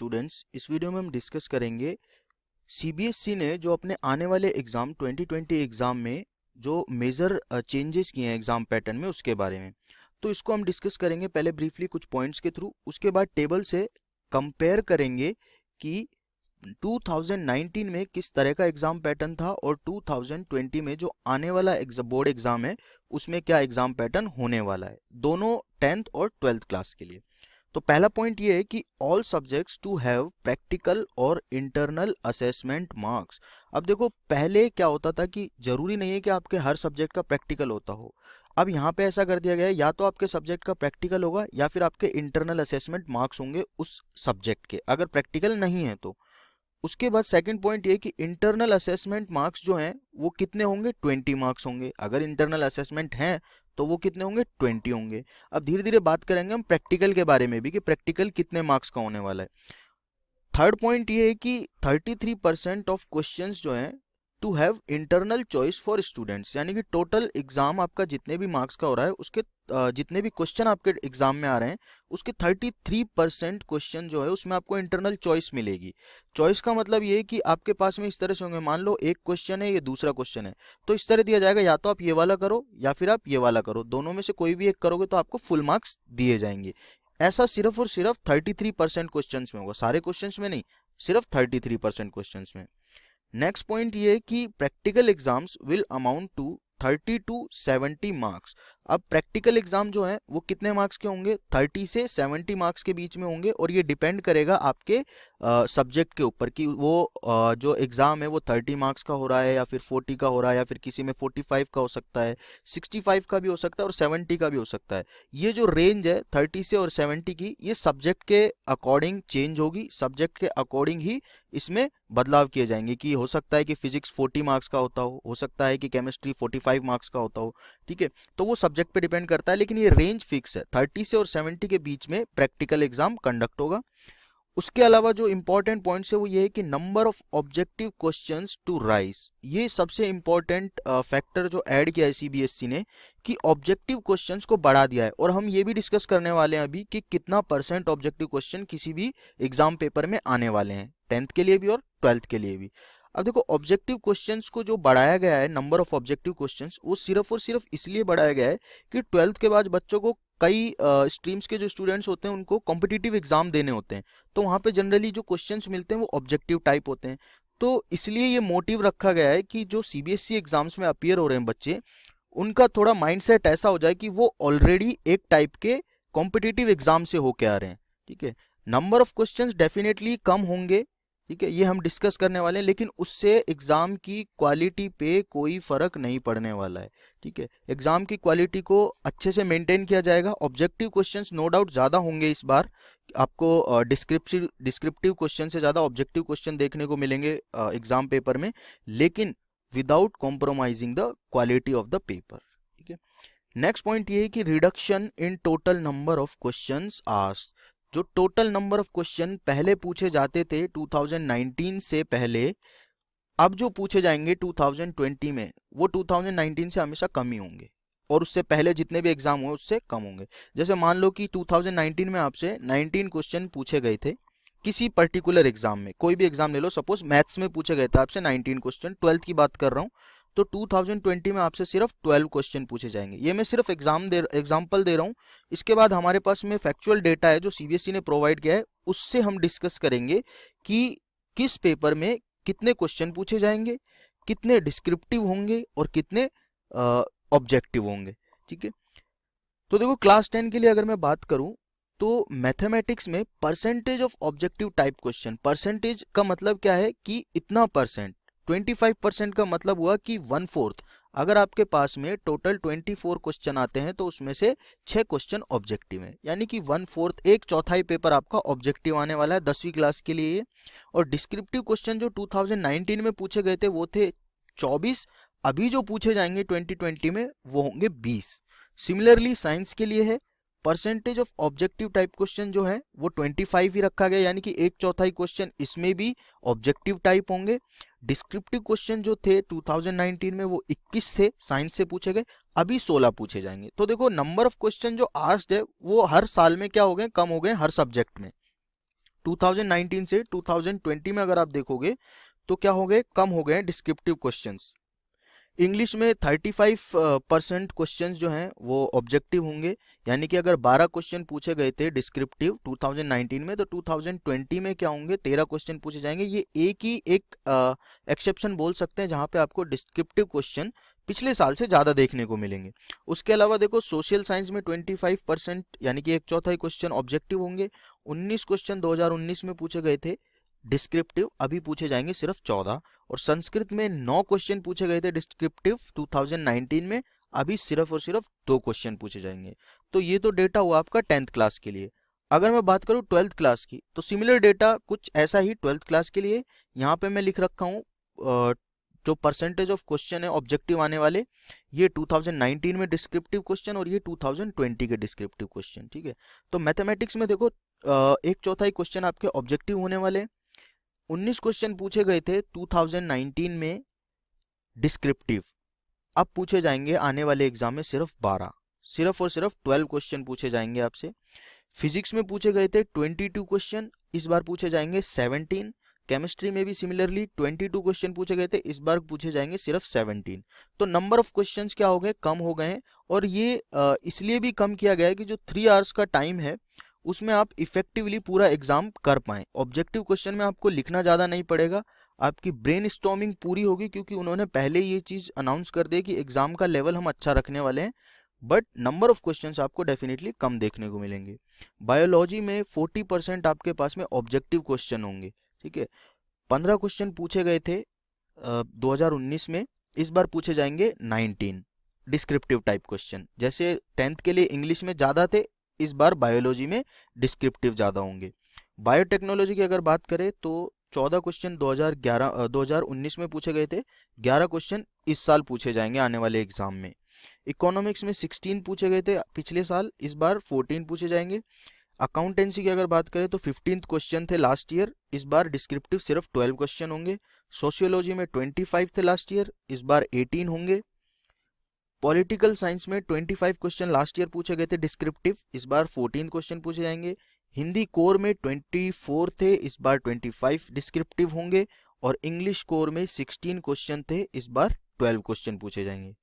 Students, इस video में हम डिस्कस करेंगे सीबीएसई ने जो अपने आने वाले एग्ज़ाम 2020 एग्ज़ाम में जो मेजर चेंजेस किए हैं एग्ज़ाम पैटर्न में उसके बारे में। तो इसको हम डिस्कस करेंगे पहले ब्रीफली कुछ पॉइंट्स के थ्रू, उसके बाद टेबल से कंपेयर करेंगे कि 2019 में किस तरह का एग्ज़ाम पैटर्न था और 2020 में जो आने वाला बोर्ड एग्ज़ाम है उसमें क्या एग्ज़ाम पैटर्न होने वाला है, दोनों 10th और 12th क्लास के लिए। तो पहला पॉइंट ये है कि all subjects to have practical और इंटरनल असेसमेंट मार्क्स। अब देखो, पहले क्या होता था कि जरूरी नहीं है कि आपके हर सब्जेक्ट का प्रैक्टिकल होता हो। अब यहाँ पे ऐसा कर दिया गया है, या तो आपके सब्जेक्ट का प्रैक्टिकल होगा या फिर आपके इंटरनल असेसमेंट मार्क्स होंगे उस सब्जेक्ट के, अगर प्रैक्टिकल नहीं है तो। उसके बाद सेकंड पॉइंट ये कि इंटरनल असेसमेंट मार्क्स जो हैं वो कितने होंगे, 20 मार्क्स होंगे। अगर इंटरनल असेसमेंट हैं तो वो कितने होंगे, 20 होंगे। अब धीरे धीरे बात करेंगे हम प्रैक्टिकल के बारे में भी कि प्रैक्टिकल कितने मार्क्स का होने वाला है। थर्ड पॉइंट ये है कि 33% ऑफ क्वेश्चंस जो हैं to have internal choice for students, यानी कि टोटल एग्जाम आपका जितने भी मार्क्स का हो रहा है उसके जितने भी क्वेश्चन आपके एग्जाम में आ रहे हैं उसके 33% क्वेश्चन जो है उसमें आपको इंटरनल चॉइस मिलेगी। चॉइस का मतलब ये है कि आपके पास में इस तरह से होंगे, मान लो एक क्वेश्चन है, ये दूसरा क्वेश्चन है, तो इस तरह दिया जाएगा या तो आप ये वाला करो या फिर आप ये वाला करो, दोनों में से कोई भी एक करोगे तो आपको फुल मार्क्स दिए जाएंगे। ऐसा सिर्फ और सिर्फ 33% क्वेश्चंस में होगा, सारे क्वेश्चंस में नहीं, सिर्फ 33% क्वेश्चंस में। नेक्स्ट पॉइंट ये है कि practical exams will amount to 30 to 70 marks. अब प्रैक्टिकल एग्जाम जो है वो कितने मार्क्स के होंगे, 30 से 70 मार्क्स के बीच में होंगे, और ये डिपेंड करेगा आपके सब्जेक्ट के ऊपर कि वो जो एग्जाम है वो 30 मार्क्स का हो रहा है या फिर 40 का हो रहा है, या फिर किसी में 45 का हो सकता है, 65 का भी हो सकता है और 70 का भी हो सकता है। ये जो रेंज है 30 से और 70 की, ये सब्जेक्ट के अकॉर्डिंग चेंज होगी, सब्जेक्ट के अकॉर्डिंग ही इसमें बदलाव किए जाएंगे कि हो सकता है कि फिजिक्स 40 मार्क्स का होता हो सकता है कि केमिस्ट्री 45 मार्क्स का होता हो, ठीक है। तो वो सब्जेक्ट पे डिपेंड करता है, लेकिन ये रेंज फिक्स है, 30 से और 70 के बीच में प्रैक्टिकल एग्जाम कंडक्ट होगा। उसके अलावा जो इंपॉर्टेंट पॉइंट्स है वो ये है कि number of objective questions to rise, ये सबसे इंपॉर्टेंट फैक्टर जो ऐड किया है सीबीएसई ने कि ऑब्जेक्टिव क्वेश्चंस को बढ़ा दिया है। और हम ये भी डिस्कस करने वाले हैं अभी कि कितना % ऑब्जेक्टिव क्वेश्चन किसी भी एग्जाम पेपर में आने वाले हैं, 10th के लिए भी और 12th के लिए भी। अब देखो, ऑब्जेक्टिव क्वेश्चंस को जो बढ़ाया गया है, नंबर ऑफ ऑब्जेक्टिव क्वेश्चंस, वो सिर्फ और सिर्फ इसलिए बढ़ाया गया है कि 12th के बाद बच्चों को कई स्ट्रीम्स के जो स्टूडेंट्स होते हैं उनको कॉम्पिटिटिव एग्जाम देने होते हैं, तो वहाँ पे जनरली जो क्वेश्चंस मिलते हैं वो ऑब्जेक्टिव टाइप होते हैं। तो इसलिए ये मोटिव रखा गया है कि जो सीबीएसई एग्जाम्स में अपीयर हो रहे हैं बच्चे, उनका थोड़ा माइंडसेट ऐसा हो जाए कि वो ऑलरेडी एक टाइप के कॉम्पिटिटिव एग्जाम से होके आ रहे हैं, ठीक है। Number of questions definitely come होंगे, ठीक है, ये हम डिस्कस करने वाले हैं, लेकिन उससे एग्जाम की क्वालिटी पे कोई फर्क नहीं पड़ने वाला है, ठीक है। एग्जाम की क्वालिटी को अच्छे से मेंटेन किया जाएगा। ऑब्जेक्टिव क्वेश्चंस नो डाउट ज़्यादा होंगे इस बार, आपको डिस्क्रिप्टिव क्वेश्चन से ज़्यादा ऑब्जेक्टिव क्वेश्चन देखने को मिलेंगे एग्जाम पेपर में, लेकिन without compromising the quality of the paper, ठीक है। नेक्स्ट पॉइंट ये है कि reduction in total number of questions asked. जो टोटल नंबर ऑफ क्वेश्चन पहले पूछे जाते थे 2019 से पहले, अब जो पूछे जाएंगे 2020 में वो 2019 से हमेशा कम ही होंगे, और उससे पहले जितने भी एग्जाम हुए उससे कम होंगे। जैसे मान लो कि 2019 में आपसे 19 क्वेश्चन पूछे गए थे किसी पर्टिकुलर एग्जाम में, कोई भी एग्जाम ले लो, सपोज मैथ्स में पूछे गए थे आपसे 19 क्वेश्चन, 12th की बात कर रहा हूँ, तो 2020 में आपसे सिर्फ 12 क्वेश्चन पूछे जाएंगे। ये मैं सिर्फ एग्जाम्पल दे रहा हूँ। इसके बाद हमारे पास में फैक्चुअल डेटा है जो सीबीएसई ने प्रोवाइड किया है, उससे हम डिस्कस करेंगे कि किस पेपर में कितने क्वेश्चन पूछे जाएंगे, कितने डिस्क्रिप्टिव होंगे और कितने ऑब्जेक्टिव होंगे, ठीक है। तो देखो, क्लास 10 के लिए अगर मैं बात करूं तो मैथमेटिक्स में percentage of objective type question, percentage का मतलब क्या है कि इतना परसेंट, 25% का मतलब हुआ कि 1/4। अगर आपके पास में टोटल 24 क्वेश्चन आते हैं तो उसमें से 6 क्वेश्चन ऑब्जेक्टिव हैं, यानी कि 1/4, एक चौथाई पेपर आपका ऑब्जेक्टिव आने वाला है 10वीं क्लास के लिए। और डिस्क्रिप्टिव क्वेश्चन जो 2019 में पूछे गए थे वो थे 24, अभी जो पूछे जाएंगे 2020 में वो होंगे 20। सिमिलरली साइंस के लिए है, percentage of objective type question जो है वो 25 ही रखा गया, यानी कि एक चौथाई क्वेश्चन इसमें भी ऑब्जेक्टिव टाइप होंगे। डिस्क्रिप्टिव क्वेश्चन जो थे 2019 में वो 21 थे, साइंस से पूछे गए, अभी 16 पूछे जाएंगे। तो देखो, नंबर ऑफ क्वेश्चन जो आस्क्ड है वो हर साल में क्या हो गए, कम हो गए हर सब्जेक्ट में। 2019 से 2020 में अगर आप देखोगे तो क्या हो गए, कम हो गए डिस्क्रिप्टिव क्वेश्चंस। इंग्लिश में 35% क्वेश्चंस जो हैं वो ऑब्जेक्टिव होंगे, यानी कि अगर 12 क्वेश्चन पूछे गए थे डिस्क्रिप्टिव 2019 में, तो 2020 में क्या होंगे, 13 क्वेश्चन पूछे जाएंगे। ये एक एक्सेप्शन बोल सकते हैं जहां पे आपको डिस्क्रिप्टिव क्वेश्चन पिछले साल से ज़्यादा देखने को मिलेंगे। उसके अलावा देखो सोशल साइंस में 25% यानी कि 1/4 क्वेश्चन ऑब्जेक्टिव होंगे। 19 क्वेश्चन 2019 में पूछे गए थे डिस्क्रिप्टिव, अभी पूछे जाएंगे सिर्फ 14। और संस्कृत में 9 क्वेश्चन पूछे गए थे डिस्क्रिप्टिव 2019 में, अभी सिर्फ और सिर्फ 2 क्वेश्चन पूछे जाएंगे। तो ये तो डेटा हुआ आपका 10th क्लास के लिए। अगर मैं बात करूँ 12th क्लास की, तो सिमिलर डेटा कुछ ऐसा ही 12th क्लास के लिए। यहाँ पे मैं लिख रखा हूँ जो परसेंटेज ऑफ क्वेश्चन है ऑब्जेक्टिव आने वाले, ये 2019 में डिस्क्रिप्टिव क्वेश्चन और ये 2020 के डिस्क्रिप्टिव क्वेश्चन, ठीक है। तो मैथमेटिक्स में देखो 1/4 क्वेश्चन आपके ऑब्जेक्टिव होने वाले। 19 क्वेश्चन पूछे गए थे 2019 में डिस्क्रिप्टिव, अब पूछे जाएंगे आने वाले एग्जाम में सिर्फ 12, सिर्फ और सिर्फ 12 क्वेश्चन पूछे जाएंगे आपसे। फिजिक्स में पूछे गए थे 22 क्वेश्चन, इस बार पूछे जाएंगे 17। केमिस्ट्री में भी सिमिलरली 22 क्वेश्चन पूछे गए थे, इस बार पूछे जाएंगे सिर्फ 17। तो नंबर ऑफ क्वेश्चंस क्या हो गए, कम हो गए हैं। और ये इसलिए भी कम किया गया है कि जो 3 आवर्स का टाइम है उसमें आप इफेक्टिवली पूरा एग्जाम कर पाएं। ऑब्जेक्टिव क्वेश्चन में आपको लिखना ज़्यादा नहीं पड़ेगा, आपकी ब्रेन स्टॉर्मिंग पूरी होगी, क्योंकि उन्होंने पहले ये चीज़ अनाउंस कर दी कि एग्जाम का लेवल हम अच्छा रखने वाले हैं, बट नंबर ऑफ क्वेश्चंस आपको डेफिनेटली कम देखने को मिलेंगे। बायोलॉजी में 40% आपके पास में ऑब्जेक्टिव क्वेश्चन होंगे, ठीक है। 15 क्वेश्चन पूछे गए थे 2019 में, इस बार पूछे जाएंगे 19 डिस्क्रिप्टिव टाइप क्वेश्चन। जैसे 10th के लिए इंग्लिश में ज़्यादा थे, इस बार बायोलॉजी में डिस्क्रिप्टिव ज़्यादा होंगे। बायोटेक्नोलॉजी की अगर बात करें तो 14 क्वेश्चन 2019 में पूछे गए थे, 11 क्वेश्चन इस साल पूछे जाएंगे आने वाले एग्जाम में। इकोनॉमिक्स में 16 पूछे गए थे पिछले साल, इस बार 14 पूछे जाएंगे। अकाउंटेंसी की अगर बात करें तो 15th क्वेश्चन थे लास्ट ईयर, इस बार डिस्क्रिप्टिव सिर्फ 12 क्वेश्चन होंगे। सोशियोलॉजी में 25 थे लास्ट ईयर, इस बार 18 होंगे। पॉलिटिकल साइंस में 25 क्वेश्चन लास्ट ईयर पूछे गए थे डिस्क्रिप्टिव, इस बार 14 क्वेश्चन पूछे जाएंगे। हिंदी कोर में 24 थे, इस बार 25 डिस्क्रिप्टिव होंगे। और इंग्लिश कोर में 16 क्वेश्चन थे, इस बार 12 क्वेश्चन पूछे जाएंगे।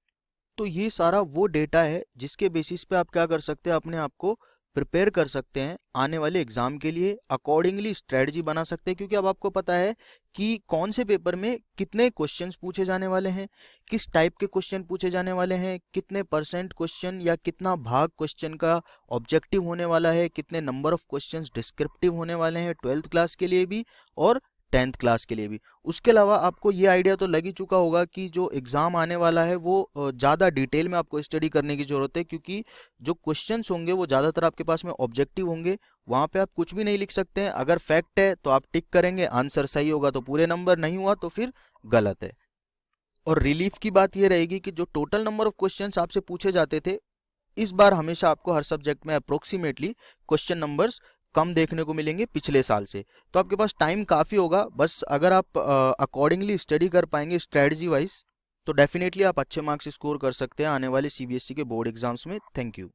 तो ये सारा वो डेटा है जिसके बेसिस पे आप क्या कर सकते हैं, अपने आप को प्रिपेयर कर सकते हैं आने वाले एग्जाम के लिए, अकॉर्डिंगली स्ट्रेटजी बना सकते हैं। क्योंकि अब आपको पता है कि कौन से पेपर में कितने क्वेश्चंस पूछे जाने वाले हैं, किस टाइप के क्वेश्चन पूछे जाने वाले हैं, कितने % क्वेश्चन या कितना भाग क्वेश्चन का ऑब्जेक्टिव होने वाला है, कितने नंबर ऑफ क्वेश्चंस डिस्क्रिप्टिव होने वाले हैं 12th क्लास के लिए भी और 10th क्लास के लिए भी। उसके अलावा आपको ये आइडिया तो लग ही चुका होगा कि जो एग्ज़ाम आने वाला है वो ज़्यादा डिटेल में आपको स्टडी करने की ज़रूरत है, क्योंकि जो क्वेश्चंस होंगे वो ज़्यादातर आपके पास में ऑब्जेक्टिव होंगे। वहाँ पे आप कुछ भी नहीं लिख सकते हैं, अगर फैक्ट है तो आप टिक करेंगे, आंसर सही होगा तो पूरे नंबर, नहीं हुआ तो फिर गलत है। और रिलीफ की बात ये रहेगी कि जो टोटल नंबर ऑफ क्वेश्चंस आपसे पूछे जाते थे, इस बार हमेशा आपको हर सब्जेक्ट में अप्रोक्सीमेटली क्वेश्चन नंबर्स कम देखने को मिलेंगे पिछले साल से। तो आपके पास टाइम काफ़ी होगा, बस अगर आप अकॉर्डिंगली स्टडी कर पाएंगे स्ट्रेटजी वाइज, तो डेफिनेटली आप अच्छे मार्क्स स्कोर कर सकते हैं आने वाले CBSE के बोर्ड एग्जाम्स में। Thank you.